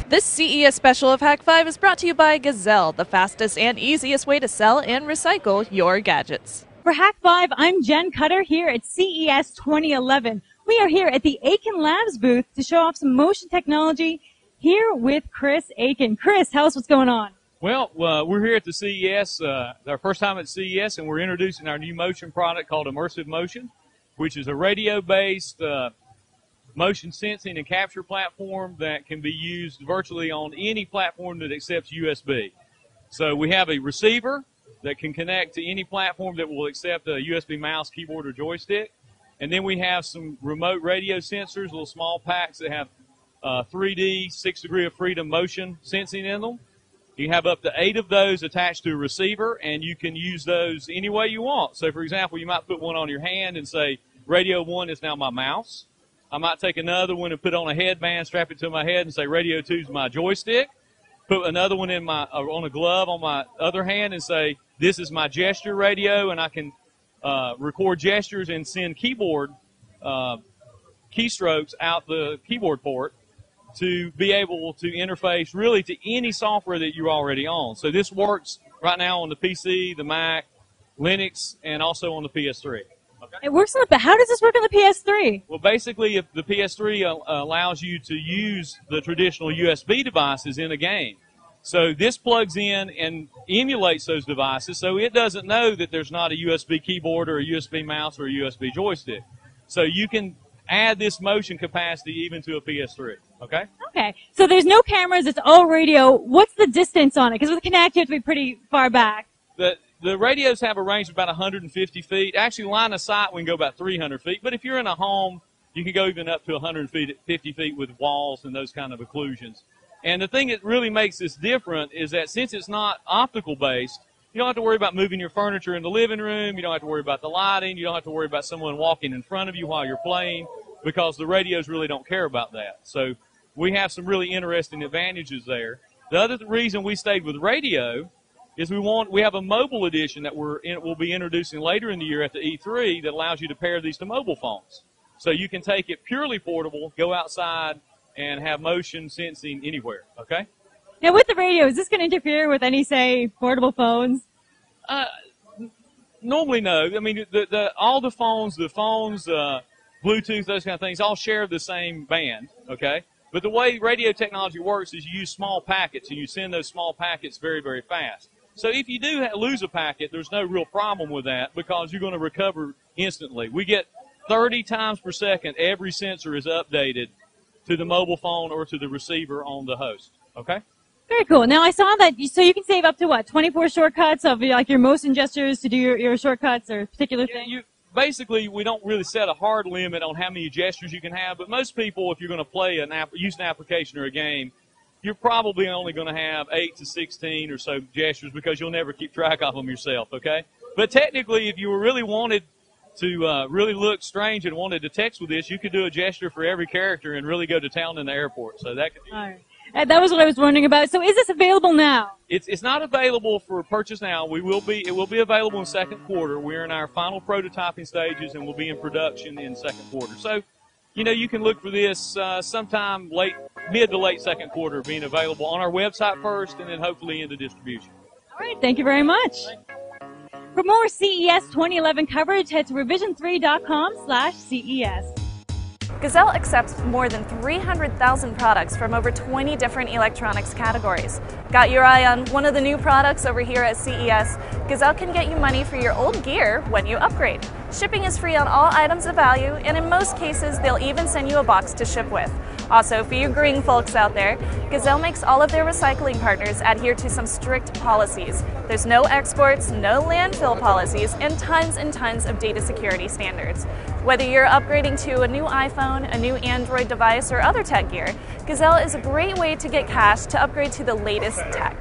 This CES special of Hack 5 is brought to you by Gazelle, the fastest and easiest way to sell and recycle your gadgets. For Hack 5, I'm Jen Cutter here at CES 2011. We are here at the Aiken Labs booth to show off some motion technology here with Chris Aiken. Chris, tell us what's going on. Well, we're here at the CES, our first time at CES, and we're introducing our new motion product called Immersive Motion, which is a radio-based motion sensing and capture platform that can be used virtually on any platform that accepts USB. So we have a receiver that can connect to any platform that will accept a USB mouse, keyboard, or joystick. And then we have some remote radio sensors, little small packs that have 3D, 6 degree of freedom motion sensing in them. You have up to 8 of those attached to a receiver, and you can use those any way you want. So, for example, you might put one on your hand and say, Radio 1 is now my mouse. I might take another one and put on a headband, strap it to my head, and say Radio 2 is my joystick. Put another one in on a glove on my other hand and say, this is my gesture radio, and I can record gestures and send keyboard keystrokes out the keyboard port to be able to interface really to any software that you're already on. So this works right now on the PC, the Mac, Linux, and also on the PS3. Okay. It works on the, how does this work on the PS3? Well, basically, if the PS3 allows you to use the traditional USB devices in a game. So this plugs in and emulates those devices, so it doesn't know that there's not a USB keyboard or a USB mouse or a USB joystick. So you can add this motion capacity even to a PS3, okay? Okay, so there's no cameras, it's all radio. What's the distance on it? Because with the Kinect, you have to be pretty far back. The radios have a range of about 150 feet. Actually, line of sight, we can go about 300 feet. But if you're in a home, you can go even up to 150 feet with walls and those kind of occlusions. And the thing that really makes this different is that since it's not optical-based, you don't have to worry about moving your furniture in the living room. You don't have to worry about the lighting. You don't have to worry about someone walking in front of you while you're playing, because the radios really don't care about that. So we have some really interesting advantages there. The other reason we stayed with radio is we have a mobile edition that we'll be introducing later in the year at the E3 that allows you to pair these to mobile phones. So you can take it purely portable, go outside, and have motion sensing anywhere, okay? Now with the radio, is this going to interfere with any, say, portable phones? Normally no. I mean, all the phones, Bluetooth, those kind of things, all share the same band, okay? But the way radio technology works is you use small packets, and you send those small packets very, very fast. So if you do lose a packet, there's no real problem with that because you're going to recover instantly. We get 30 times per second every sensor is updated to the mobile phone or to the receiver on the host, okay? Very cool. Now I saw that, so you can save up to what, 24 shortcuts of like your motion gestures to do your shortcuts or particular things? Basically, we don't really set a hard limit on how many gestures you can have, but most people, if you're going to play use an application or a game, you're probably only going to have 8 to 16 or so gestures because you'll never keep track of them yourself, okay? But technically, if you really wanted to really look strange and wanted to text with this, you could do a gesture for every character and really go to town in the airport. So that could be. All right. That was what I was wondering about. So is this available now? It's not available for purchase now. It will be available in second quarter. We're in our final prototyping stages and we'll be in production in second quarter. So, you know, you can look for this sometime mid to late second quarter being available on our website first and then hopefully into distribution. All right. Thank you very much. For more CES 2011 coverage, head to revision3.com/CES. Gazelle accepts more than 300,000 products from over 20 different electronics categories. Got your eye on one of the new products over here at CES? Gazelle can get you money for your old gear when you upgrade. Shipping is free on all items of value, and in most cases, they'll even send you a box to ship with. Also, for you green folks out there, Gazelle makes all of their recycling partners adhere to some strict policies. There's no exports, no landfill policies, and tons of data security standards. Whether you're upgrading to a new iPhone, a new Android device, or other tech gear, Gazelle is a great way to get cash to upgrade to the latest tech.